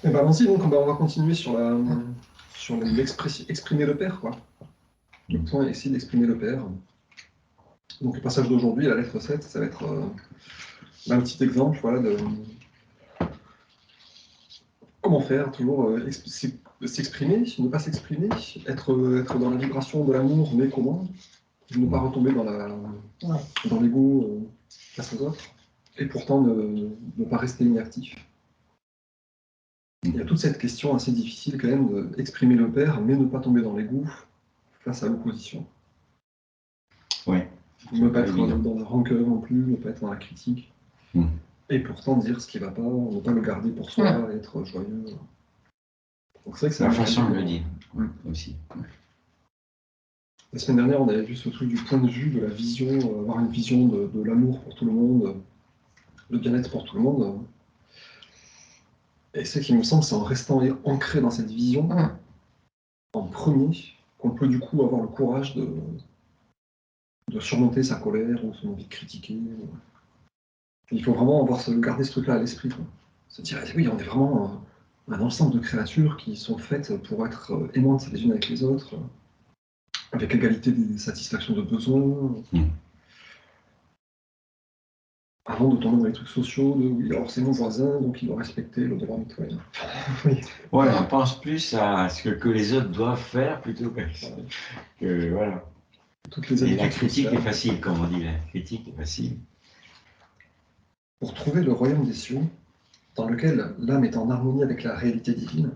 Et ben allons-y, donc on va continuer sur exprimer le père, quoi. Le point, essayer d'exprimer le père. Donc le passage d'aujourd'hui, la lettre 7, ça va être un petit exemple, voilà, de comment faire, toujours s'exprimer, ne pas s'exprimer, être dans la vibration de l'amour, mais comment, ne pas retomber dans l'ego face aux autres, et pourtant ne pas rester inactif. Il y a toute cette question assez difficile quand même d'exprimer le père, mais ne pas tomber dans l'ego face à l'opposition. Ouais. Ne pas être dans la rancœur non plus, ne pas être dans la critique. Et pourtant dire ce qui ne va pas, ne pas le garder pour soi, être joyeux. Donc c'est vrai que c'est la façon de le dire aussi. La semaine dernière, on avait vu ce truc du point de vue, de la vision, avoir une vision de l'amour pour tout le monde, le bien-être pour tout le monde. Et ce qui me semble, c'est en restant ancré dans cette vision, en premier, qu'on peut du coup avoir le courage de surmonter sa colère ou son envie de critiquer. Il faut vraiment garder ce truc-là à l'esprit. Se dire, oui, on est vraiment un ensemble de créatures qui sont faites pour être aimantes les unes avec les autres, avec égalité des satisfactions de besoins. Avant de tomber dans les trucs sociaux, oui, alors c'est mon voisin, donc il doit respecter le droit mitoyen. Oui. Ouais, on pense plus à ce que les autres doivent faire plutôt que voilà. Et la critique est facile, comme on dit, la critique est facile. Pour trouver le royaume des cieux, dans lequel l'âme est en harmonie avec la réalité divine,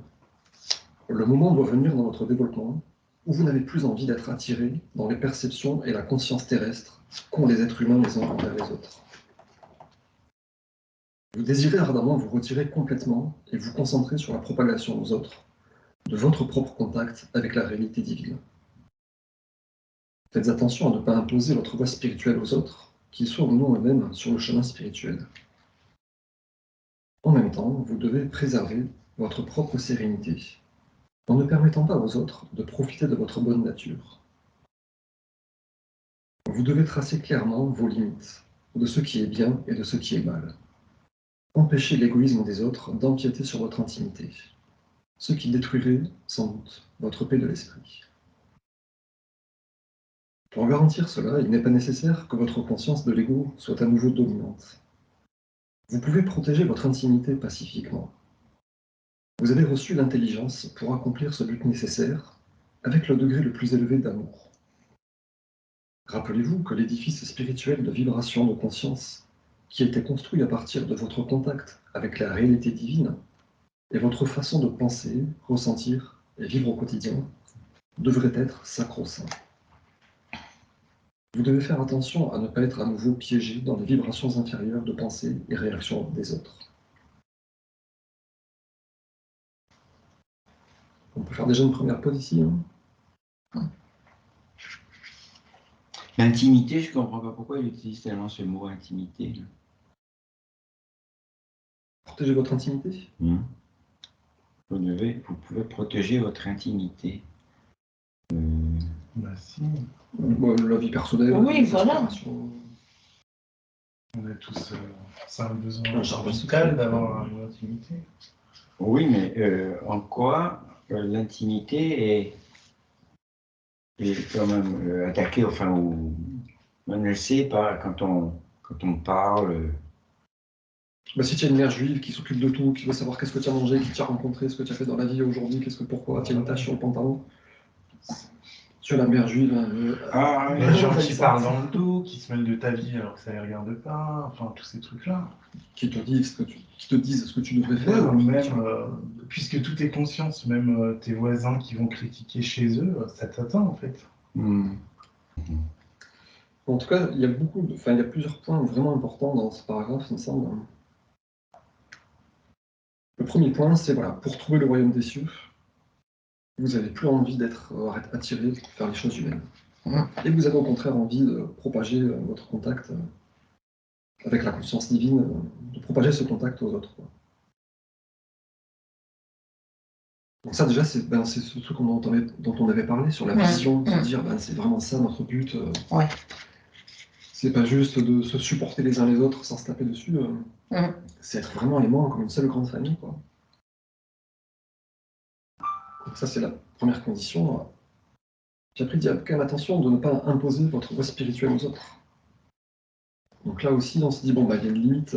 le moment doit venir dans votre développement où vous n'avez plus envie d'être attiré dans les perceptions et la conscience terrestre qu'ont les êtres humains les uns envers les autres. Vous désirez ardemment vous retirer complètement et vous concentrer sur la propagation aux autres de votre propre contact avec la réalité divine. Faites attention à ne pas imposer votre voie spirituelle aux autres, qu'ils soient ou non eux-mêmes sur le chemin spirituel. En même temps, vous devez préserver votre propre sérénité, en ne permettant pas aux autres de profiter de votre bonne nature. Vous devez tracer clairement vos limites, de ce qui est bien et de ce qui est mal. Empêchez l'égoïsme des autres d'empiéter sur votre intimité, ce qui détruirait, sans doute, votre paix de l'esprit. Pour garantir cela, il n'est pas nécessaire que votre conscience de l'ego soit à nouveau dominante. Vous pouvez protéger votre intimité pacifiquement. Vous avez reçu l'intelligence pour accomplir ce but nécessaire avec le degré le plus élevé d'amour. Rappelez-vous que l'édifice spirituel de vibration de conscience, qui a été construit à partir de votre contact avec la réalité divine, et votre façon de penser, ressentir et vivre au quotidien, devrait être sacro-saint. Vous devez faire attention à ne pas être à nouveau piégé dans les vibrations inférieures de pensée et réactions des autres. On peut faire déjà une première pause ici. L'intimité, je ne comprends pas pourquoi il utilise tellement ce mot intimité. Protéger votre intimité. Vous pouvez protéger votre intimité. Bah si. La vie personnelle. Oui, voilà. On a tous un besoin vital d'avoir une intimité. Oui, mais en quoi l'intimité est quand même attaquée, enfin, ou menacée par quand on parle. Bah, si tu as une mère juive qui s'occupe de tout, qui veut savoir qu'est-ce que tu as mangé, qui t'a rencontré, ce que tu as fait dans la vie aujourd'hui, pourquoi tu as une tache sur le pantalon. Tu as la mère juive. Les gens qui parlent dans le dos, qui se mêlent de ta vie alors que ça les regarde pas, enfin tous ces trucs-là. Qui te disent ce que tu devrais faire. Ouais, même, puisque tout est conscience, même tes voisins qui vont critiquer chez eux, ça t'atteint en fait. En tout cas, il y a plusieurs points vraiment importants dans ce paragraphe, il me semble. Le premier point, c'est pour trouver le royaume des cieux, vous n'avez plus envie d'être attiré pour faire les choses humaines. Et vous avez au contraire envie de propager votre contact avec la conscience divine, de propager ce contact aux autres. Donc ça déjà, c'est ce truc dont on avait parlé sur la vision, de se dire c'est vraiment ça notre but. C'est pas juste de se supporter les uns les autres sans se taper dessus. C'est être vraiment aimant comme une seule grande famille, quoi. Donc ça, c'est la première condition. Puis après, il dit quand même attention de ne pas imposer votre voie spirituelle aux autres. Donc là aussi, on se dit, bon, bah, il y a une limite.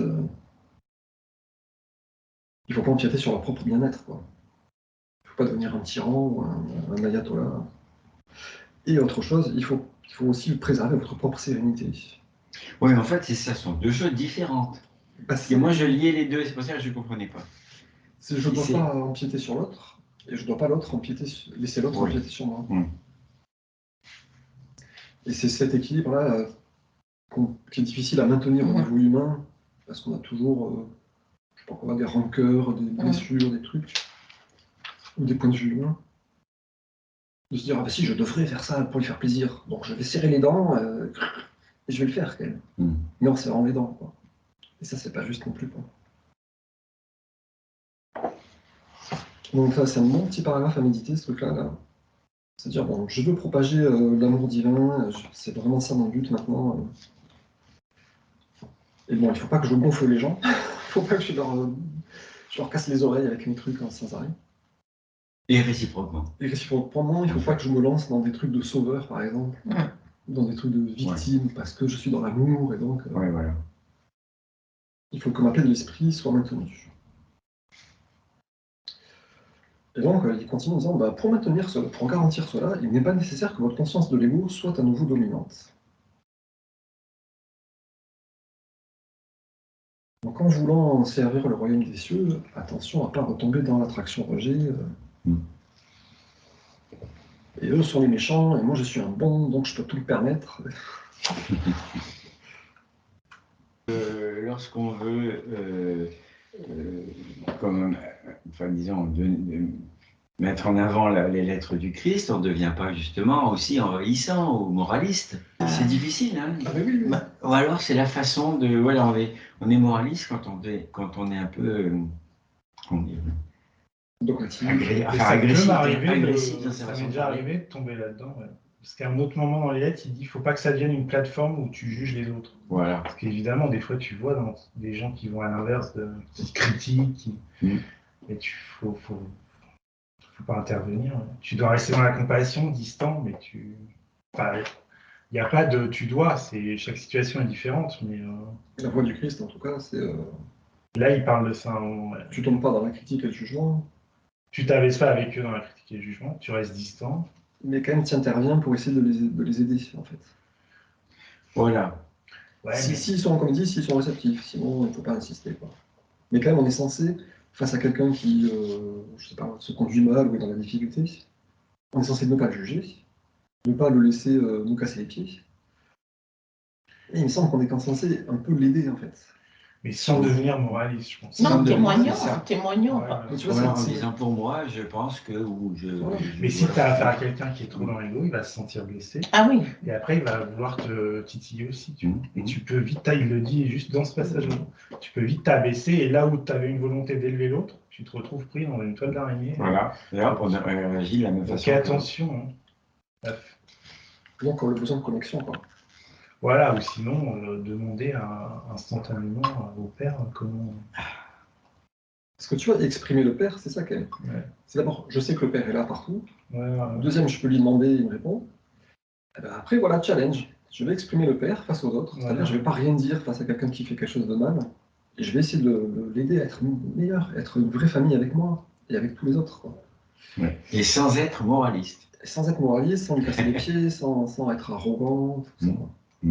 Il ne faut pas empiéter sur leur propre bien-être, quoi. Il ne faut pas devenir un tyran ou un ayatollah. Et autre chose, il faut aussi préserver votre propre sérénité. Oui, en fait, ça sont deux choses différentes. Parce que moi, je liais les deux, c'est pour ça que je ne comprenais pas. Je ne dois pas empiéter sur l'autre, et je ne dois pas laisser l'autre empiéter sur moi. Et c'est cet équilibre-là qui est difficile à maintenir au niveau humain, parce qu'on a toujours, je sais pas quoi, des rancœurs, des blessures, des trucs, ou des points de vue humains. De se dire, ah bah si, je devrais faire ça pour lui faire plaisir, donc je vais serrer les dents, et je vais le faire, quand même. Mais en serrant les dents, quoi. Et ça, c'est pas juste non plus, quoi. Donc ça, c'est un bon petit paragraphe à méditer, ce truc-là, là. C'est-à-dire, bon, je veux propager l'amour divin, c'est vraiment ça mon but maintenant. Et bon, il ne faut pas que je gonfle les gens, il ne faut pas que je leur casse les oreilles avec mes trucs sans arrêt. Et réciproquement. Et réciproquement, il ne faut pas que je me lance dans des trucs de sauveur, par exemple, dans des trucs de victime, parce que je suis dans l'amour, et donc... voilà. Il faut que ma paix de l'esprit soit maintenue. Et donc, il continue en disant, bah, pour garantir cela, il n'est pas nécessaire que votre conscience de l'ego soit à nouveau dominante. Donc, en voulant servir le royaume des cieux, attention à ne pas retomber dans l'attraction-rejet. Et eux sont les méchants, et moi je suis un bon, donc je peux tout me permettre. Lorsqu'on veut, disons, mettre en avant les lettres du Christ, on ne devient pas justement aussi envahissant ou moraliste. C'est difficile, hein. Ah, mais oui. Ou alors c'est la façon de... Voilà, on est moraliste quand on est un peu... agressif dans sa façon de parler. Ça m'est déjà arrivé de tomber là-dedans. Ouais. Parce qu'à un autre moment dans les lettres, il dit qu'il ne faut pas que ça devienne une plateforme où tu juges les autres. Voilà. Parce qu'évidemment, des fois, tu vois dans des gens qui vont à l'inverse, qui critiquent, mais il faut pas intervenir. Tu dois rester dans la compassion, distant, mais il n'y a pas de tu dois, chaque situation est différente. Mais, la voix du Christ, en tout cas, c'est... Là, il parle de ça. Tu ne tombes pas dans la critique et le jugement. Tu t'abaisses pas avec eux dans la critique et le jugement, tu restes distant. Mais quand même, tu interviens pour essayer de les aider, en fait. Voilà. Ouais, s'ils sont, comme dit, s'ils sont réceptifs, sinon il ne faut pas insister, quoi. Mais quand même, on est censé, face à quelqu'un qui, je sais pas, se conduit mal ou est dans la difficulté, on est censé ne pas le juger, ne pas le laisser nous casser les pieds. Et il me semble qu'on est censé un peu l'aider, en fait. Mais sans devenir moraliste, je pense. Non, témoignant. Mais tu vois, en disant pour moi, je pense que... Mais si tu as affaire à quelqu'un qui est trop dans l'ego, il va se sentir blessé. Ah oui. Et après, il va vouloir te titiller aussi. Tu vois. Et tu peux vite, il le dit juste dans ce passage-là, tu peux vite t'abaisser. Et là où tu avais une volonté d'élever l'autre, tu te retrouves pris dans une toile d'araignée. Voilà. Et hop, on agit de la même façon. Donc attention. Donc on a besoin de connexion, quoi. Voilà, ou sinon, demander instantanément à vos pères comment... Parce que tu vois, exprimer le père, c'est ça quand même. Ouais. C'est d'abord, je sais que le père est là partout. Ouais. Deuxième, je peux lui demander, il me répond. Et ben après, voilà, challenge. Je vais exprimer le père face aux autres. C'est-à-dire, je ne vais pas rien dire face à quelqu'un qui fait quelque chose de mal. Et je vais essayer de l'aider à être meilleur, être une vraie famille avec moi et avec tous les autres, quoi. Ouais. Et sans être moraliste. Sans être moraliste, sans lui casser les pieds, sans être arrogant, tout ça.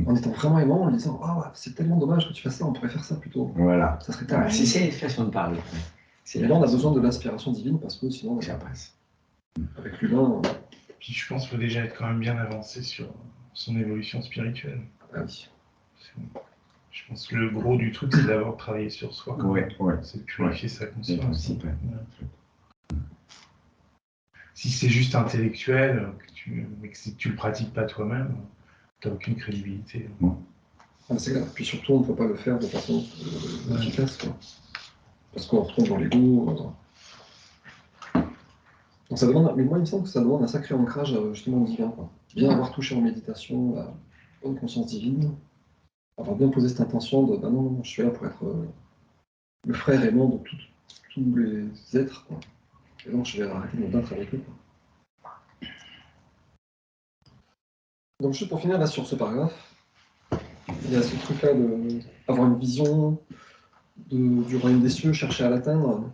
En étant vraiment aimant, en lui disant « Ah, c'est tellement dommage que tu fasses ça, on pourrait faire ça plutôt. » Voilà. Ça serait tellement... C'est une façon de parler. Et là, on a besoin de l'inspiration divine parce que sinon, ça passe. Avec l'humain... Puis je pense qu'il faut déjà être quand même bien avancé sur son évolution spirituelle. Ah oui. Je pense que le gros du truc, c'est d'abord travailler sur soi. Ouais. C'est de purifier sa conscience. Si c'est juste intellectuel, mais que si tu le pratiques pas toi-même, tu n'as aucune crédibilité. Ah, c'est clair. Puis surtout, on ne peut pas le faire de façon efficace, quoi. Parce qu'on retrouve dans l'ego. Donc ça demande, mais moi, il me semble que ça demande un sacré ancrage justement divin, quoi. Bien avoir touché en méditation la bonne conscience divine, avoir bien posé cette intention de bah non, je suis là pour être le frère aimant de tous les êtres, quoi. Et donc, je vais arrêter de me battre avec eux. Donc, juste pour finir, là, sur ce paragraphe, il y a ce truc-là d'avoir une vision du royaume des cieux, chercher à l'atteindre.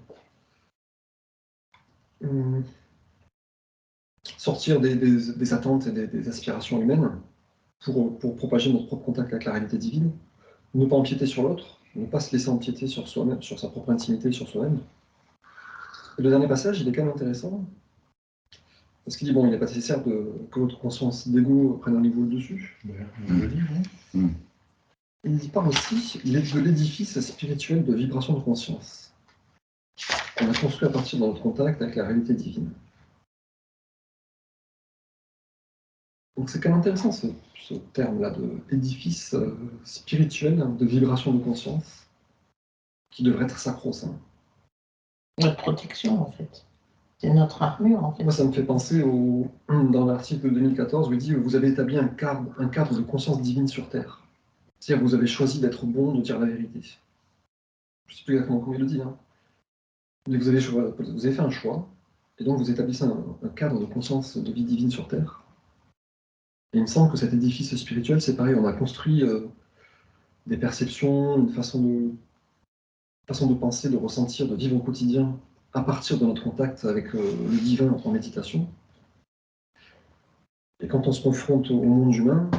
Sortir des attentes et des aspirations humaines pour propager notre propre contact avec la réalité divine, ne pas empiéter sur l'autre, ne pas se laisser empiéter sur soi-même, sur sa propre intimité, sur soi-même. Et le dernier passage, il est quand même intéressant, parce qu'il dit, bon, il n'est pas nécessaire que votre conscience d'ego prenne un niveau au-dessus. Il parle aussi de l'édifice spirituel de vibration de conscience qu'on a construit à partir de notre contact avec la réalité divine. Donc c'est quand même intéressant ce terme-là d'édifice spirituel de vibration de conscience qui devrait être sacro-saint. Notre protection, en fait. C'est notre armure, en fait. Moi, ça me fait penser dans l'article de 2014 où il dit « Vous avez établi un cadre de conscience divine sur Terre ». C'est-à-dire que vous avez choisi d'être bon, de dire la vérité. Je ne sais plus exactement comment il le dit. Hein. Mais vous avez fait un choix, et donc vous établissez un cadre de conscience de vie divine sur Terre. Et il me semble que cet édifice spirituel, c'est pareil, on a construit des perceptions, une façon de penser, de ressentir, de vivre au quotidien à partir de notre contact avec le divin en méditation. Et quand on se confronte au monde humain,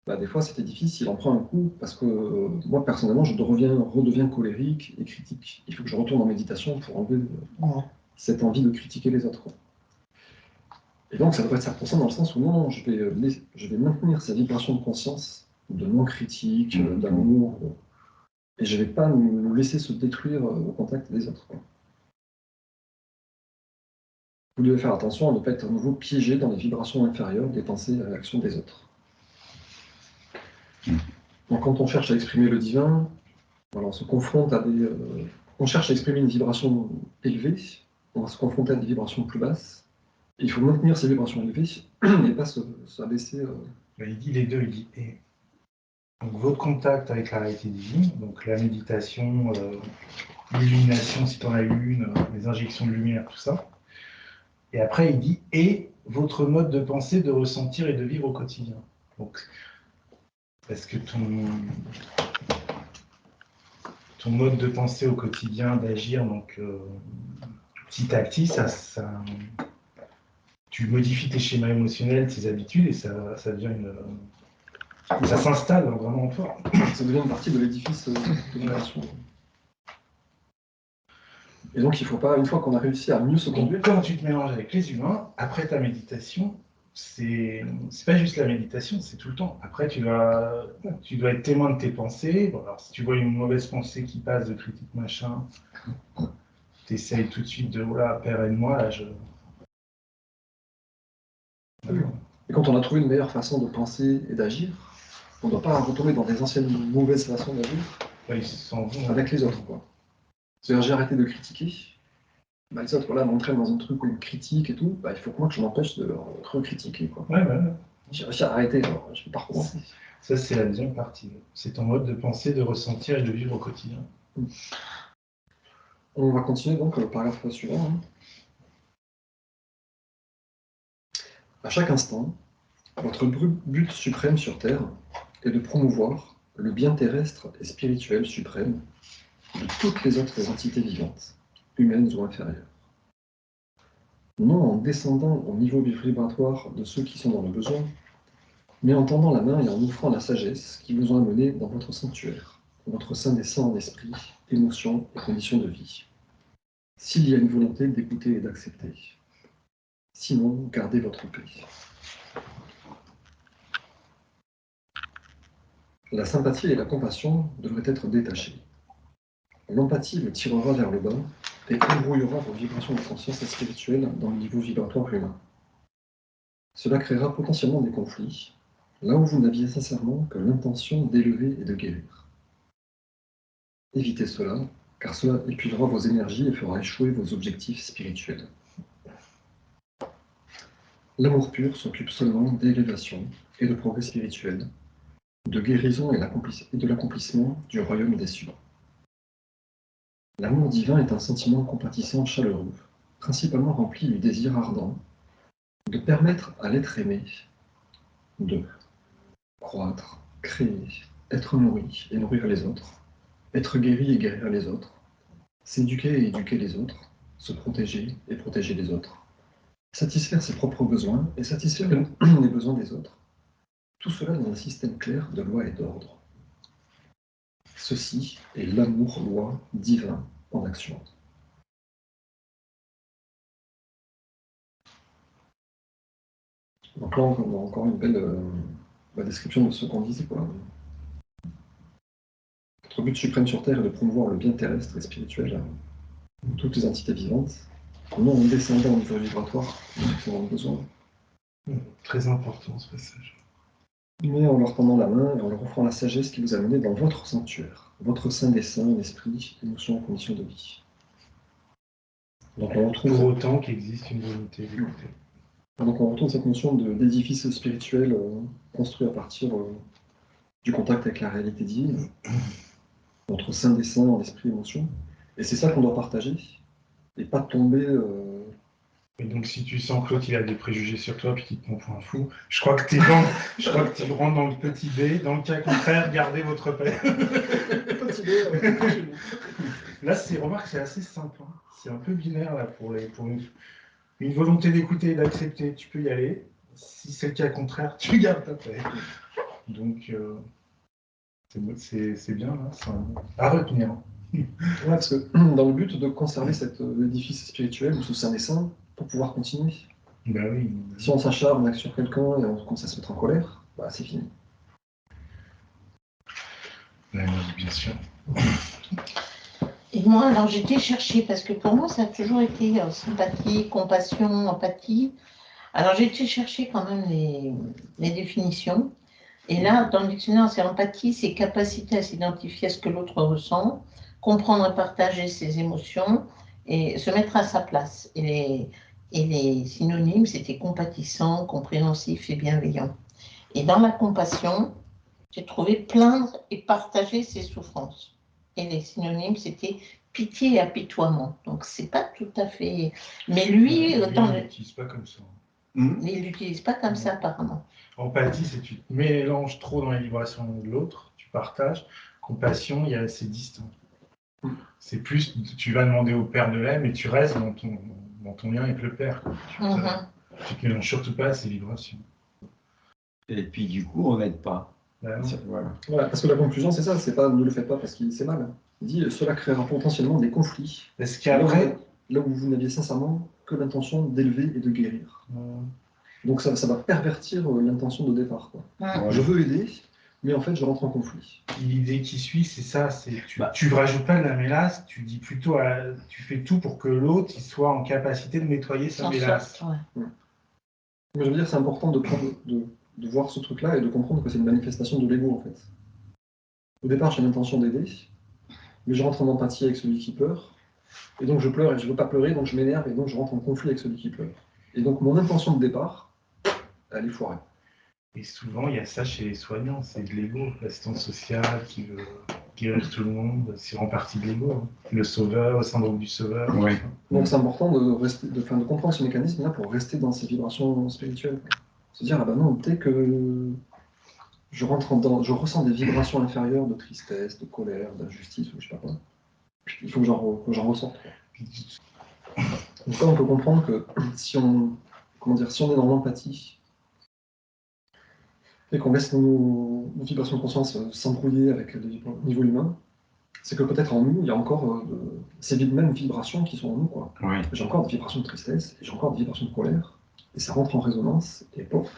bah, des fois cet édifice, il en prend un coup, parce que moi, personnellement, je redeviens colérique et critique. Il faut que je retourne en méditation pour enlever cette envie de critiquer les autres. Et donc, ça devrait être sacro-saint dans le sens où non, je vais maintenir ces vibrations de conscience, de non-critique, d'amour, et je ne vais pas nous laisser se détruire au contact des autres. Vous devez faire attention à ne pas être à nouveau piégé dans les vibrations inférieures des pensées et réactions des autres. Donc, quand on cherche à exprimer le divin, voilà, on se confronte à on cherche à exprimer une vibration élevée, on va se confronter à des vibrations plus basses. Et il faut maintenir ces vibrations élevées et pas s'abaisser. Il dit les deux, il dit et. Donc votre contact avec la réalité divine, donc la méditation, l'illumination si tu en as une, les injections de lumière, tout ça. Et après il dit et votre mode de penser, de ressentir et de vivre au quotidien. Donc, est-ce que ton mode de penser au quotidien, d'agir, donc petit à petit, tu modifies tes schémas émotionnels, tes habitudes, et ça devient ça s'installe vraiment fort. Ça devient une partie de l'édifice de vibration. Et donc il ne faut pas, une fois qu'on a réussi à mieux se conduire... Quand tu te mélanges avec les humains, après ta méditation, c'est pas juste la méditation, c'est tout le temps. Après, tu dois être témoin de tes pensées. Bon, alors, si tu vois une mauvaise pensée qui passe de critique machin, tu essayes tout de suite de, voilà, Père aide-moi, là, Et quand on a trouvé une meilleure façon de penser et d'agir, on ne doit pas retomber dans des anciennes mauvaises façons d'agir avec les autres. C'est-à-dire, j'ai arrêté de critiquer. Bah, les autres, m'entraînent dans un truc où ils me critiquent et tout. Bah, il faut que moi, je m'empêche de recritiquer. Ouais. J'ai réussi à arrêter, je vais pas recommencer. Ça, c'est la deuxième partie. C'est ton mode de penser, de ressentir et de vivre au quotidien. On va continuer donc le paragraphe suivant. À chaque instant, votre but suprême sur Terre est de promouvoir le bien terrestre et spirituel suprême de toutes les autres entités vivantes, humaines ou inférieures. Non en descendant au niveau vibratoire de ceux qui sont dans le besoin, mais en tendant la main et en offrant la sagesse qui vous ont amené dans votre sanctuaire, votre sein naissant en esprit, émotions et conditions de vie. S'il y a une volonté d'écouter et d'accepter. Sinon, gardez votre paix. La sympathie et la compassion devraient être détachées. L'empathie le tirera vers le bas et embrouillera vos vibrations de conscience spirituelle dans le niveau vibratoire humain. Cela créera potentiellement des conflits, là où vous n'aviez sincèrement que l'intention d'élever et de guérir. Évitez cela, car cela épuisera vos énergies et fera échouer vos objectifs spirituels. L'amour pur s'occupe seulement d'élévation et de progrès spirituel, de guérison et de l'accomplissement du royaume des cieux. L'amour divin est un sentiment compatissant chaleureux, principalement rempli du désir ardent de permettre à l'être aimé de croître, créer, être nourri et nourrir les autres, être guéri et guérir les autres, s'éduquer et éduquer les autres, se protéger et protéger les autres, satisfaire ses propres besoins et satisfaire les besoins des autres. Tout cela dans un système clair de loi et d'ordre. Ceci est l'amour-loi divin en action. Donc là, on a encore une belle description de ce qu'on disait. Notre but suprême sur Terre est de promouvoir le bien terrestre et spirituel de toutes les entités vivantes, non en descendant au niveau vibratoire, dont on a besoin. Très important ce passage. Mais en leur tendant la main et en leur offrant la sagesse qui vous a mené dans votre sanctuaire, votre saint des saints, l'esprit, émotion, condition de vie. Donc on retrouve pour autant qu'il existe une volonté d'écouter. Donc on retrouve cette notion d'édifice spirituel construit à partir du contact avec la réalité divine, notre saint des saints en esprit émotion. Et c'est ça qu'on doit partager, et pas tomber... Et donc si tu sens que l'autre il a des préjugés sur toi puis qu'il te prend pour un fou, je crois que tu rentres dans le petit B. Dans le cas contraire, gardez votre paix. Petit B, Là, remarque, c'est assez simple. Hein. C'est un peu binaire là pour une volonté d'écouter et d'accepter. Tu peux y aller. Si c'est le cas contraire, tu gardes ta paix. Donc c'est bien, hein, c'est à retenir. Ouais, parce que dans le but de conserver cet édifice spirituel ou ce saint des saints, pour pouvoir continuer. Bah oui. Si on s'acharne sur quelqu'un et on commence à se mettre en colère, bah c'est fini. Ouais, bien sûr. Et moi, alors j'ai été chercher, parce que pour moi, ça a toujours été sympathie, compassion, empathie. Alors j'ai été chercher quand même les définitions. Et là, dans le dictionnaire, c'est empathie, c'est capacité à s'identifier à ce que l'autre ressent, comprendre et partager ses émotions et se mettre à sa place. Et les synonymes, c'était compatissant, compréhensif et bienveillant. Et dans la compassion, j'ai trouvé plaindre et partager ses souffrances. Et les synonymes, c'était pitié et apitoiement. Donc, c'est pas tout à fait... Mais lui... Il ne l'utilise pas comme ça. Il ne l'utilise pas comme ça, apparemment. Empathie, c'est tu te mélanges trop dans les vibrations de l'autre, tu partages. Compassion, c'est distant. C'est plus, tu vas demander au Père de l'aime et tu restes dans ton lien avec le Père. Tu te mélanges surtout pas à ces vibrations. Et puis du coup, on n'aide pas. Voilà, parce que la conclusion, c'est ça, c'est pas ne le faites pas parce qu'il c'est mal. Il dit cela créera potentiellement des conflits. Est-ce qu'après, là où vous n'aviez sincèrement que l'intention d'élever et de guérir. Donc ça va pervertir l'intention de départ. Quoi. Je veux aider, mais en fait je rentre en conflit. L'idée qui suit, c'est ça, c'est tu ne rajoutes pas de la mélasse, tu dis plutôt tu fais tout pour que l'autre il soit en capacité de nettoyer sa mélasse. Mais je veux dire, c'est important de voir ce truc-là et de comprendre que c'est une manifestation de l'ego en fait. Au départ, j'ai l'intention d'aider, mais je rentre en empathie avec celui qui pleure, et donc je pleure et je ne veux pas pleurer, donc je m'énerve et donc je rentre en conflit avec celui qui pleure. Et donc mon intention de départ, elle est foirée. Et souvent, il y a ça chez les soignants, c'est de l'ego, l'assistance sociale qui veut guérir tout le monde, c'est en partie de l'ego. Hein. Le sauveur, le syndrome du sauveur. Ouais. Donc c'est important de comprendre ce mécanisme-là pour rester dans ces vibrations spirituelles. Se dire, ah ben non, dès que je ressens des vibrations inférieures de tristesse, de colère, d'injustice, ou je sais pas quoi, il faut que j'en ressorte. Quoi. Donc là, on peut comprendre que si on est dans l'empathie, et qu'on laisse nos vibrations de conscience s'embrouiller avec le niveau humain, c'est que peut-être en nous, il y a encore ces mêmes vibrations qui sont en nous. Quoi. Ouais. J'ai encore des vibrations de tristesse, et j'ai encore des vibrations de colère, et ça rentre en résonance, et pof.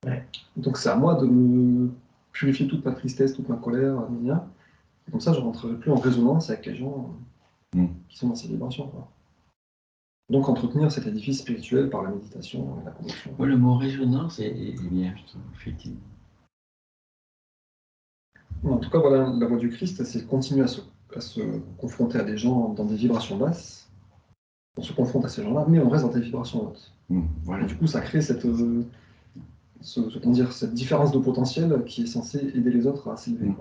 Ouais. Donc c'est à moi de me purifier toute ma tristesse, toute ma colère, et comme ça je ne rentrerai plus en résonance avec les gens qui sont dans ces vibrations. Quoi. Donc entretenir cet édifice spirituel par la méditation et la connexion. Ouais, le mot résonance est bien, je trouve, effectivement. En tout cas, voilà, la voie du Christ, c'est continuer à se confronter à des gens dans des vibrations basses. On se confronte à ces gens-là, mais on reste dans des vibrations hautes. Voilà. Et du coup, ça crée cette différence de potentiel qui est censée aider les autres à s'élever.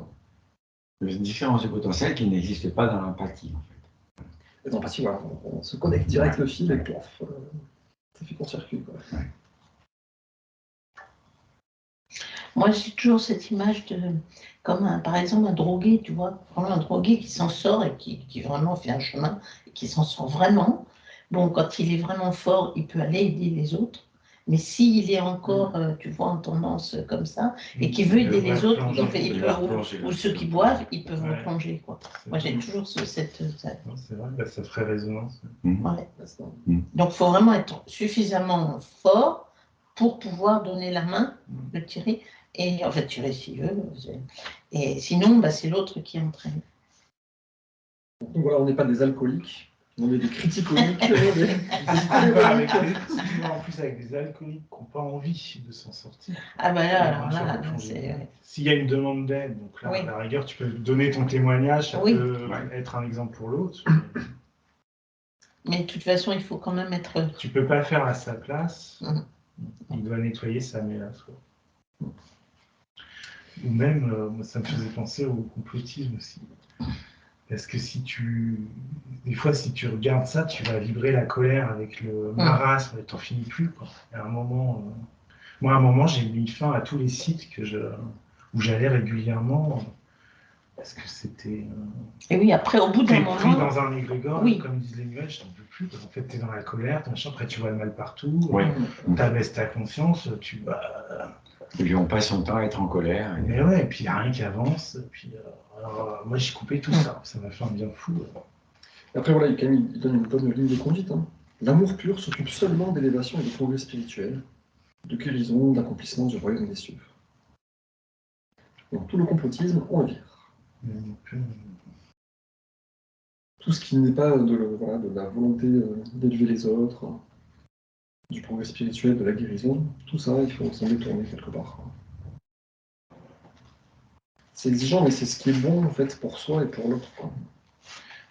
Une différence de potentiel qui n'existe pas dans l'empathie, en fait. Et dans l'empathie, voilà, on se connecte direct le fil et plof, ça fait court-circuit. Moi, j'ai toujours cette image de, comme par exemple un drogué, tu vois, vraiment un drogué qui s'en sort et qui vraiment fait un chemin, et qui s'en sort vraiment. Bon, quand il est vraiment fort, il peut aller aider les autres. Mais s'il est encore, tu vois, en tendance comme ça, et qu'il veut aider les autres, ou ceux qui boivent, ils peuvent replonger, quoi. Moi, j'ai toujours cette... C'est vrai, ça ferait résonance. Ouais. Donc, il faut vraiment être suffisamment fort pour pouvoir donner la main, le tirer, et en fait, tirer s'il veut. Et sinon, c'est l'autre qui entraîne. Donc voilà, on n'est pas des alcooliques. On est des criticoliques. En plus avec des alcooliques qui n'ont pas envie de s'en sortir. Ah bah là, alors là, s'il y a une demande d'aide, donc là, à la rigueur, tu peux donner ton témoignage, ça peut être un exemple pour l'autre. Mais de toute façon, il faut quand même être... Tu peux pas le faire à sa place. Il doit nettoyer sa mélasse. Ou même, moi, ça me faisait penser au complotisme aussi. Parce que des fois, si tu regardes ça, tu vas vibrer la colère avec le marasme et t'en finis plus, quoi. À un moment, moi, à un moment, j'ai mis fin à tous les sites où j'allais régulièrement, parce que c'était... Et oui, après, au bout d'un moment... pris dans un égrégore, comme disent les nuages, j'en peux plus. En fait, t'es dans la colère, après tu vois le mal partout, t'abaisses ta conscience, tu vas... Et puis on passe son temps à être en colère. Mais ouais, et puis il n'y a rien qui avance. Puis, moi j'ai coupé tout ça, ça m'a fait un bien fou. Et après voilà, il donne une bonne ligne de conduite. L'amour pur s'occupe seulement d'élévation et de progrès spirituel, de guérison, d'accomplissement du royaume des cieux. Donc tout le complotisme, on le vire. Tout ce qui n'est pas de la volonté d'élever les autres, du progrès spirituel, de la guérison, tout ça, il faut s'en détourner quelque part. C'est exigeant, mais c'est ce qui est bon en fait pour soi et pour l'autre.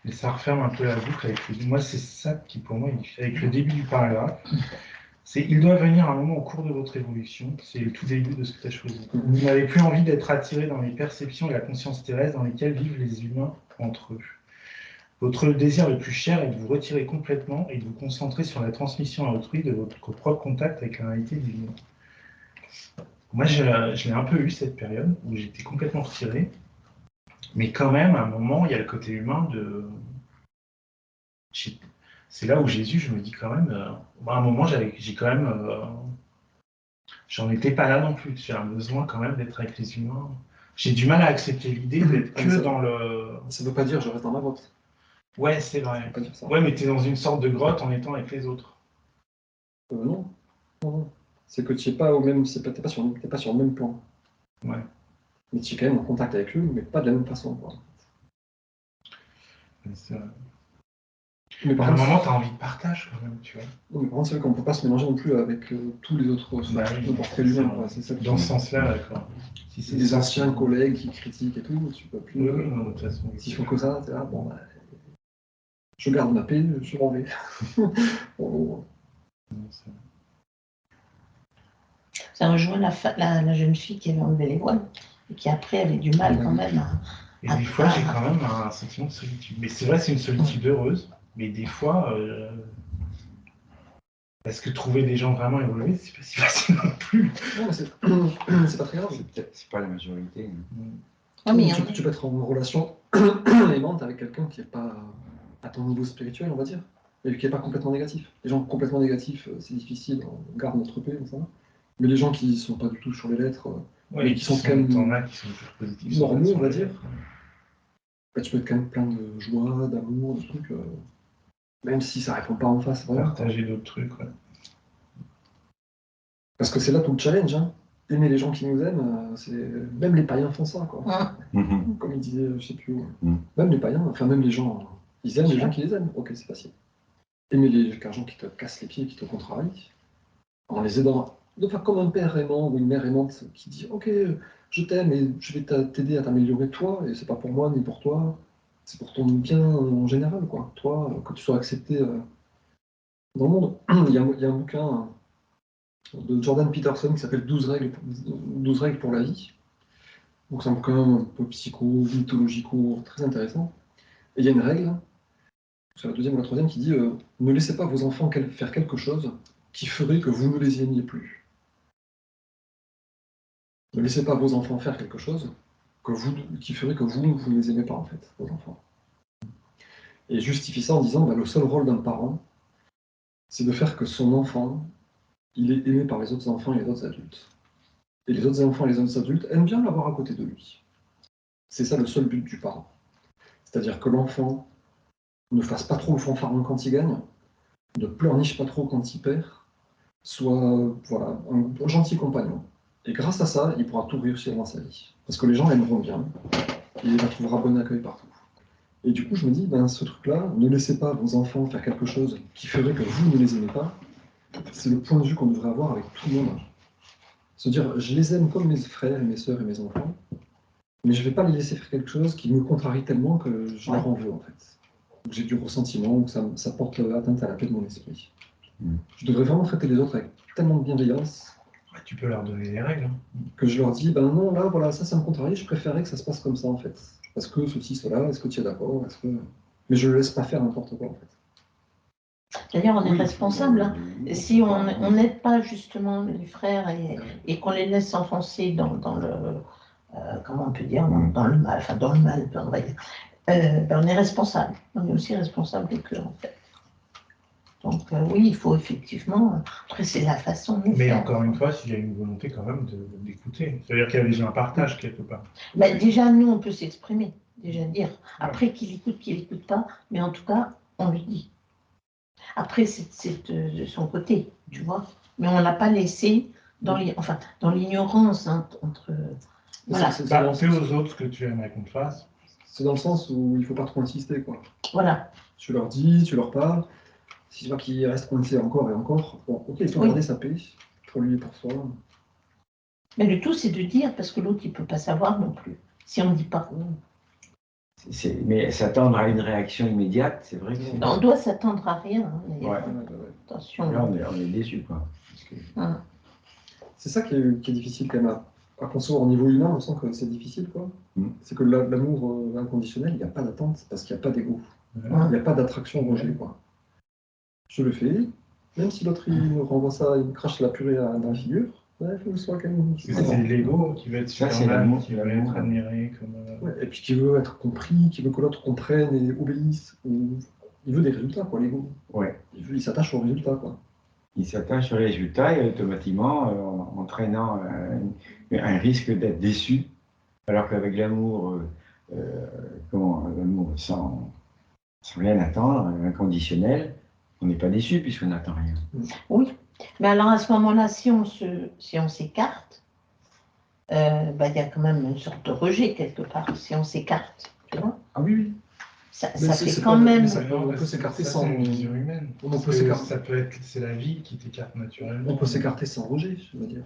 Et ça referme un peu la boucle avec moi, c'est ça qui pour moi, avec le début du paragraphe, c'est il doit venir un moment au cours de votre évolution, c'est le tout début de ce que tu as choisi. Vous n'avez plus envie d'être attiré dans les perceptions et la conscience terrestre dans lesquelles vivent les humains entre eux. Votre désir le plus cher est de vous retirer complètement et de vous concentrer sur la transmission à autrui de votre propre contact avec la réalité divine. Moi, je l'ai un peu eu cette période où j'étais complètement retiré, mais quand même, à un moment, il y a le côté humain de... C'est là où Jésus, je me dis quand même, à un moment, j'ai quand même... j'en étais pas là non plus, j'ai un besoin quand même d'être avec les humains. J'ai du mal à accepter l'idée d'être que dans le... Ça ne veut pas dire je reste dans ma grotte. Ouais, c'est vrai. Ça veut pas dire ça. Ouais, mais tu es dans une sorte de grotte en étant avec les autres. Non. C'est que tu n'es pas au même... t'es pas sur le même plan. Ouais. Mais tu es quand même en contact avec eux, mais pas de la même façon. Quoi. C'est vrai. Mais à un moment, tu as envie de partage quand même, tu vois. Non, mais par contre, c'est vrai qu'on ne peut pas se mélanger non plus avec tous les autres portraits humains. Dans ce sens-là, d'accord. Si c'est des anciens collègues qui critiquent et tout, tu peux plus. Oui, non, de toute façon. S'ils font que ça, c'est là, bon, je garde ma paix, je m'en vais. Ça rejoint la jeune fille qui avait enlevé les voiles et qui après avait du mal quand même à... Et des fois, j'ai quand même un sentiment de solitude. Mais c'est vrai, c'est une solitude heureuse, mais des fois... Parce que trouver des gens vraiment évolués, c'est pas si facile non plus. Non, c'est pas très grave. C'est pas la majorité. Tu peux être en relation aimante avec quelqu'un qui n'est pas à ton niveau spirituel, on va dire, et qui n'est pas complètement négatif. Les gens complètement négatifs, c'est difficile, on garde notre paix, ça. Mais les gens qui ne sont pas du tout sur les lettres, mais qui sont quand même normaux, on va dire, tu peux être quand même plein de joie, d'amour, de trucs, même si ça ne répond pas en face. Voilà. Partager d'autres trucs, ouais. Parce que c'est là tout le challenge, hein. Aimer les gens qui nous aiment, même les païens font ça, quoi. Comme il disait, je sais plus où. Même les païens, enfin même les gens, ils aiment les gens qui les aiment. Ok, c'est facile. Aimer les gens qui te cassent les pieds, qui te contrarient, en les aidant, de faire comme un père aimant ou une mère aimante qui dit ok, je t'aime et je vais t'aider à t'améliorer toi, et c'est pas pour moi ni pour toi, c'est pour ton bien en général, quoi. Toi, que tu sois accepté dans le monde. Il y a un bouquin de Jordan Peterson qui s'appelle 12 règles pour la vie. Donc c'est un bouquin un peu psycho, mythologico, très intéressant. Et il y a une règle c'est la deuxième ou la troisième qui dit ne laissez pas vos enfants faire quelque chose qui ferait que vous ne les aimiez plus. Ne laissez pas vos enfants faire quelque chose qui ferait que vous ne les aimez pas, en fait, vos enfants. Et justifie ça en disant le seul rôle d'un parent, c'est de faire que son enfant, il est aimé par les autres enfants et les autres adultes. Et les autres enfants et les autres adultes aiment bien l'avoir à côté de lui. C'est ça le seul but du parent. C'est-à-dire que l'enfant ne fasse pas trop le fanfaron quand il gagne, ne pleurniche pas trop quand il perd, soit voilà, un gentil compagnon. Et grâce à ça, il pourra tout réussir dans sa vie. Parce que les gens l'aimeront bien, et il trouvera bon accueil partout. Et du coup, je me dis, ce truc-là, ne laissez pas vos enfants faire quelque chose qui ferait que vous ne les aimez pas, c'est le point de vue qu'on devrait avoir avec tout le monde. Se dire, je les aime comme mes frères et mes sœurs et mes enfants, mais je ne vais pas les laisser faire quelque chose qui me contrarie tellement que je leur en veux, en fait. Ou que j'ai du ressentiment, ou que ça porte atteinte à la paix de mon esprit. Je devrais vraiment traiter les autres avec tellement de bienveillance. Tu peux leur donner des règles. Que je leur dis, non, là, voilà, ça me contrarie, je préférais que ça se passe comme ça, en fait. Parce que ceci, cela, est-ce que tu es d'accord? Mais je ne le laisse pas faire n'importe quoi, en fait. D'ailleurs, on est responsable. Hein. Si on n'aide pas justement les frères et qu'on les laisse s'enfoncer dans le, comment on peut dire, dans le mal, enfin dans le mal, on va dire, on est responsable. On est aussi responsable d'eux, en fait. Donc oui, il faut effectivement, après c'est la façon de Mais faire. Encore une fois, s'il y a une volonté quand même d'écouter. C'est-à-dire qu'il y a déjà un partage quelque part. Déjà, nous, on peut s'exprimer, déjà dire. Après, qu'il écoute pas, mais en tout cas, on lui dit. Après, c'est de son côté, tu vois. Mais on l'a pas laissé dans l'ignorance entre. Voilà. Fais aux autres ce que tu aimerais qu'on te fasse. C'est dans le sens où il ne faut pas trop insister, quoi. Voilà. Tu leur dis, tu leur parles. Si tu vois qu'ils restent coincés encore et encore, bon, ok, il faut garder sa paix, pour lui et pour soi. Mais le tout, c'est de dire, parce que l'autre, il ne peut pas savoir non plus, si on ne dit pas. Mais s'attendre à une réaction immédiate, c'est vrai que c'est... On doit s'attendre à rien. Hein, attention. Là, on est déçu, quoi. C'est ça qui est difficile quand même à concevoir au niveau humain, on sent que c'est difficile, quoi. C'est que l'amour inconditionnel, il n'y a pas d'attente, parce qu'il n'y a pas d'ego. Il n'y a pas d'attraction rejet, quoi. Je le fais, même si l'autre il me renvoie ça, il me crache la purée dans la figure, il faut que ce soit quand même... C'est l'ego qui veut être Superman, qui veut être admiré comme... et puis qui veut être compris, qui veut que l'autre comprenne et obéisse. Il veut des résultats, quoi, l'ego. Il s'attache aux résultats, quoi. Il s'attache aux résultats et automatiquement, entraînant un risque d'être déçu, alors qu'avec l'amour, l'amour sans rien attendre, inconditionnel, on n'est pas déçu puisqu'on n'attend rien. Oui, mais alors à ce moment-là, si on s'écarte, il y a quand même une sorte de rejet quelque part, si on s'écarte, tu vois. Ah oui. Ça fait quand même... On peut s'écarter sans... C'est une vision humaine. Ça peut être... C'est la vie qui t'écarte naturellement. On peut s'écarter sans rejet, je veux dire.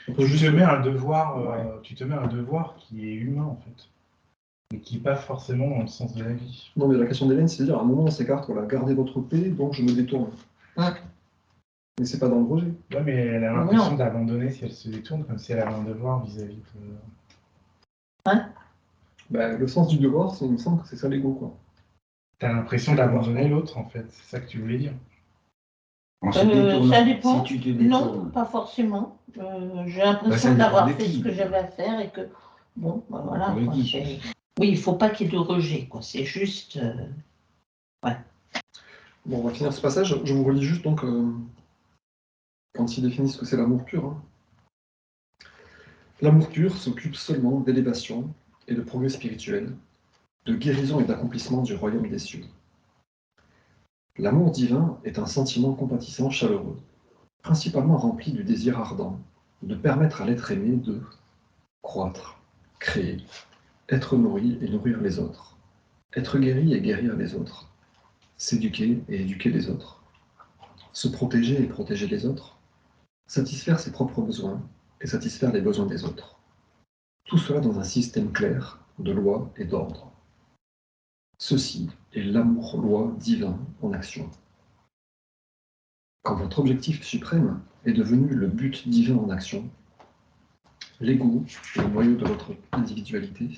Tu te mets un devoir qui est humain, en fait. Et qui n'est pas forcément dans le sens de la vie. Non, mais la question d'Hélène, c'est de dire, à un moment, on s'écarte, voilà, gardez votre paix, donc je me détourne. Mais c'est pas dans le rejet. Ouais, mais elle a l'impression d'abandonner si elle se détourne, comme si elle avait un devoir vis-à-vis de... Le sens du devoir, il me semble que c'est ça l'ego, quoi. T'as l'impression d'abandonner l'autre, en fait. C'est ça que tu voulais dire. Ça dépend. Si tu te détournes. Non, pas forcément. J'ai l'impression d'avoir fait ce que j'avais à faire et que, bon, voilà. Quoi, oui, il ne faut pas qu'il y ait de rejet, quoi. C'est juste... ouais. Bon, on va finir ce passage. Je vous relis juste, donc, quand ils définissent ce que c'est l'amour pur. Hein. L'amour pur s'occupe seulement d'élévation et de progrès spirituel, de guérison et d'accomplissement du royaume des cieux. L'amour divin est un sentiment compatissant chaleureux, principalement rempli du désir ardent de permettre à l'être aimé de croître, créer, être nourri et nourrir les autres, être guéri et guérir les autres, s'éduquer et éduquer les autres, se protéger et protéger les autres, satisfaire ses propres besoins et satisfaire les besoins des autres. Tout cela dans un système clair de loi et d'ordre. Ceci est l'amour-loi divin en action. Quand votre objectif suprême est devenu le but divin en action, l'ego, le noyau de votre individualité,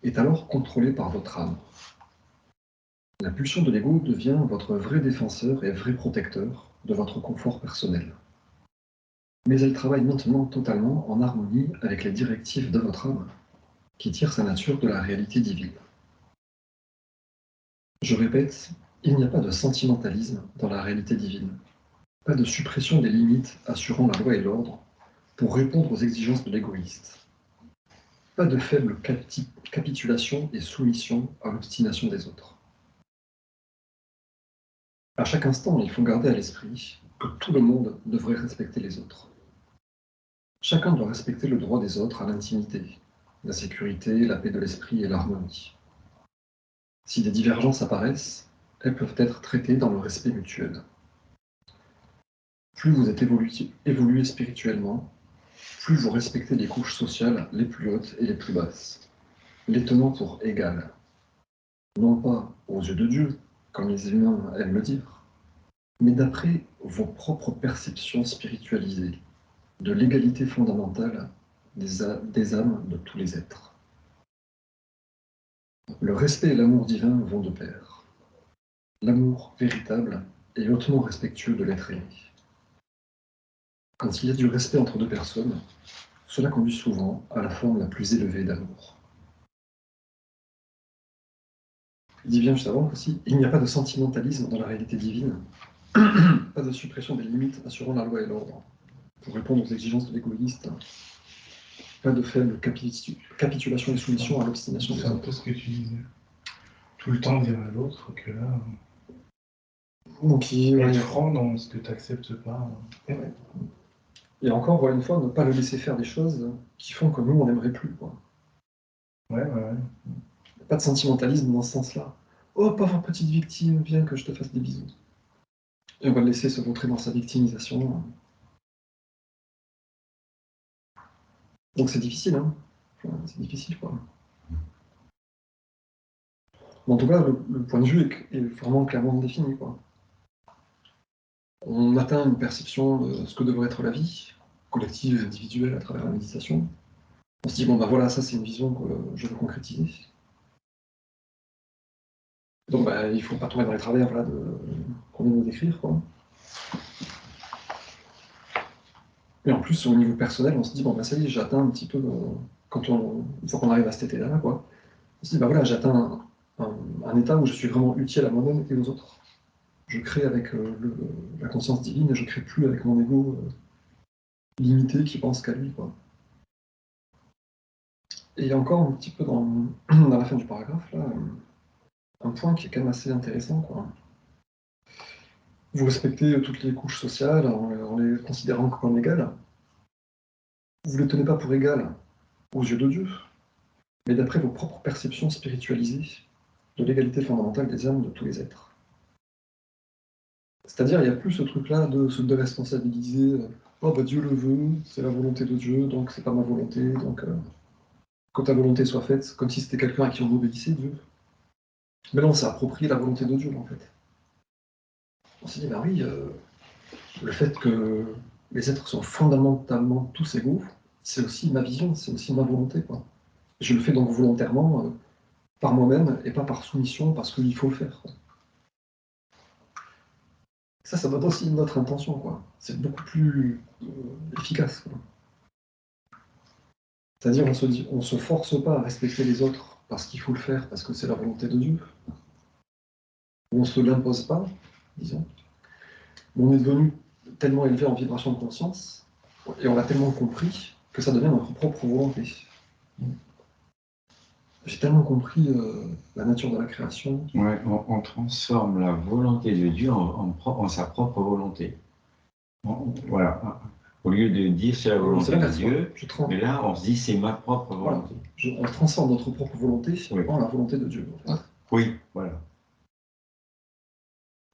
est alors contrôlé par votre âme. La pulsion de l'ego devient votre vrai défenseur et vrai protecteur de votre confort personnel. Mais elle travaille maintenant totalement en harmonie avec les directives de votre âme, qui tire sa nature de la réalité divine. Je répète, il n'y a pas de sentimentalisme dans la réalité divine, pas de suppression des limites assurant la loi et l'ordre pour répondre aux exigences de l'égoïste, pas de faible capitulation et soumission à l'obstination des autres. À chaque instant, il faut garder à l'esprit que tout le monde devrait respecter les autres. Chacun doit respecter le droit des autres à l'intimité, la sécurité, la paix de l'esprit et l'harmonie. Si des divergences apparaissent, elles peuvent être traitées dans le respect mutuel. Plus vous êtes évolué spirituellement, plus vous respectez les couches sociales les plus hautes et les plus basses, les tenant pour égales. Non pas aux yeux de Dieu, comme les humains aiment le dire, mais d'après vos propres perceptions spiritualisées de l'égalité fondamentale des âmes de tous les êtres. Le respect et l'amour divin vont de pair. L'amour véritable et hautement respectueux de l'être aimé. Quand il y a du respect entre deux personnes, cela conduit souvent à la forme la plus élevée d'amour. Il dit bien juste avant aussi, il n'y a pas de sentimentalisme dans la réalité divine, pas de suppression des limites assurant la loi et l'ordre, pour répondre aux exigences de l'égoïste, pas de faible capitulation et soumission à l'obstination des C'est un autres. peu ce que tu disais. Tout le temps dire à l'autre que là, Donc, être franc dans ce que tu n'acceptes pas. Et encore, voilà une fois, ne pas le laisser faire des choses qui font que nous, on n'aimerait plus. Quoi. Ouais. Pas de sentimentalisme dans ce sens-là. Oh, pauvre petite victime, viens que je te fasse des bisous. Et on va le laisser se montrer dans sa victimisation. Donc c'est difficile, hein. Enfin, c'est difficile, quoi. Mais en tout cas, le point de vue est vraiment clairement défini, quoi. On atteint une perception de ce que devrait être la vie, collective et individuelle à travers la méditation. On se dit, bon, ben voilà, ça c'est une vision que je veux concrétiser. Donc bah, il ne faut pas tomber dans les travers voilà, qu'on vient de décrire, quoi. Et en plus, au niveau personnel, on se dit, bon, bah, ça y est, j'atteins un petit peu, une fois qu'on arrive à cet état-là, quoi, on se dit, bah voilà, j'atteins un état où je suis vraiment utile à moi-même et aux autres. Je crée avec la conscience divine et je ne crée plus avec mon ego limité qui pense qu'à lui, quoi. Et il y a encore un petit peu dans la fin du paragraphe, là, un point qui est quand même assez intéressant, quoi. Vous respectez toutes les couches sociales en les considérant comme égales. Vous ne les tenez pas pour égales aux yeux de Dieu, mais d'après vos propres perceptions spiritualisées de l'égalité fondamentale des âmes de tous les êtres. C'est-à-dire, il n'y a plus ce truc-là de se déresponsabiliser. Oh, bah Dieu le veut, c'est la volonté de Dieu, donc c'est pas ma volonté, donc que ta volonté soit faite, comme si c'était quelqu'un à qui on obéissait, Dieu. Mais non, c'est approprié la volonté de Dieu, en fait. On s'est dit, bah oui, le fait que les êtres sont fondamentalement tous égaux, c'est aussi ma vision, c'est aussi ma volonté, quoi. Je le fais donc volontairement, par moi-même, et pas par soumission, parce qu'il faut le faire, quoi. Ça donne aussi une autre intention, quoi. C'est beaucoup plus efficace, quoi. C'est-à-dire, on se force pas à respecter les autres parce qu'il faut le faire, parce que c'est la volonté de Dieu. On ne se l'impose pas, disons. Mais on est devenu tellement élevé en vibration de conscience, et on l'a tellement compris, que ça devient notre propre volonté. J'ai tellement compris la nature de la création. Ouais, on transforme la volonté de Dieu en sa propre volonté. Voilà. Au lieu de dire c'est la volonté de Dieu, mais là on se dit c'est ma propre volonté. Voilà. On transforme notre propre volonté en la volonté de Dieu. En fait. Oui, voilà.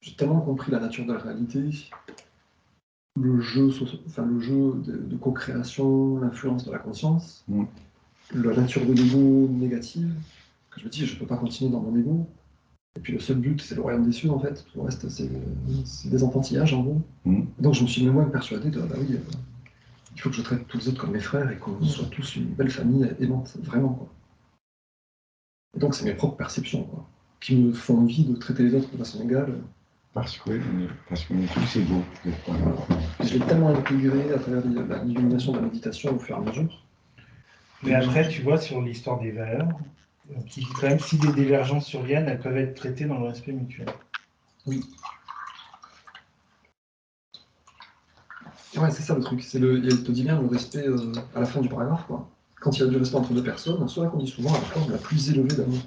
J'ai tellement compris la nature de la réalité, le jeu de co-création, l'influence de la conscience, la nature de l'ego négative, que je me dis je ne peux pas continuer dans mon ego. Et puis le seul but, c'est le royaume des cieux, en fait. Tout le reste, c'est des enfantillages, en gros. Donc je me suis moi-même persuadé de, bah oui, il faut que je traite tous les autres comme mes frères et qu'on soit tous une belle famille aimante, vraiment, quoi. Et donc c'est mes propres perceptions, quoi. qui me font envie de traiter les autres de façon égale. Parce qu'on est tous égaux. Je l'ai tellement intégré à travers l'illumination de la méditation au fur et à mesure. Mais après, tu vois, sur l'histoire des valeurs, qui dit quand même, si des divergences surviennent, elles peuvent être traitées dans le respect mutuel. Oui. Ouais, c'est ça le truc. Elle te dit bien le respect à la fin du paragraphe, quoi. Quand il y a du respect entre deux personnes, cela qu'on dit souvent la forme la plus élevée d'amour.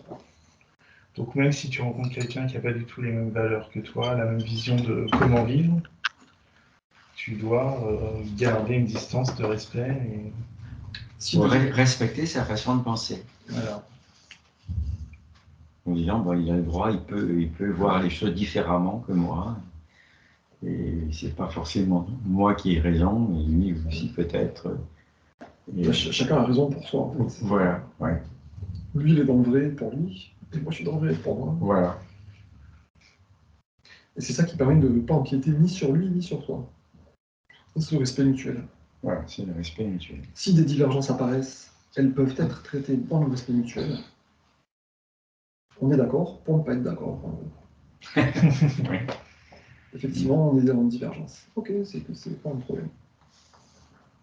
Donc même si tu rencontres quelqu'un qui n'a pas du tout les mêmes valeurs que toi, la même vision de comment vivre, tu dois garder une distance de respect. Et... Pour respecter sa façon de penser. Voilà. En disant, bon, il a le droit, il peut voir les choses différemment que moi. Et c'est pas forcément moi qui ai raison, mais lui aussi peut-être. Chacun a raison pour soi, en fait. Voilà, ouais. Lui, il est dans le vrai pour lui, et moi, je suis dans le vrai pour moi. Voilà. Et c'est ça qui permet de ne pas empiéter ni sur lui, ni sur toi. C'est le respect mutuel. Voilà, c'est le respect mutuel. Si des divergences apparaissent, elles peuvent être traitées dans le respect mutuel. On est d'accord pour ne pas être d'accord. Oui. Effectivement, on est en divergence. Ok, c'est pas un problème.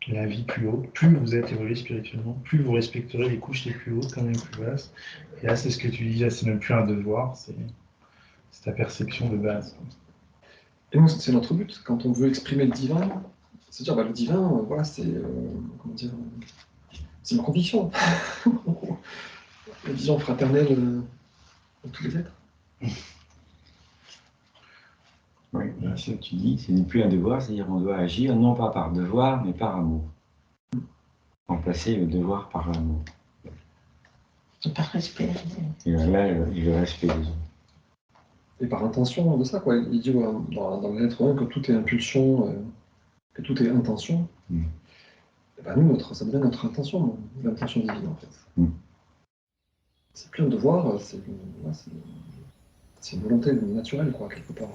La vie plus haute, plus vous êtes évolué spirituellement, plus vous respecterez les couches les plus hautes, quand même plus basses. Et là, c'est ce que tu dis, là, c'est même plus un devoir, c'est ta perception de base. Et nous, c'est notre but. Quand on veut exprimer le divin, c'est dire, le divin, voilà, c'est comment dire, c'est ma conviction. La vision fraternelle de tous les êtres. Oui, ce que tu dis, ce n'est plus un devoir, c'est-à-dire qu'on doit agir non pas par devoir, mais par amour. Remplacer le devoir par l'amour. Par respect. Et là, le respect des autres. Et par intention de ça, quoi. Il dit dans le lettre 1 que tout est impulsion, que tout est intention. Et ben nous, ça devient notre intention, l'intention divine, en fait. C'est plus un devoir, c'est une volonté naturelle, quoi, quelque part.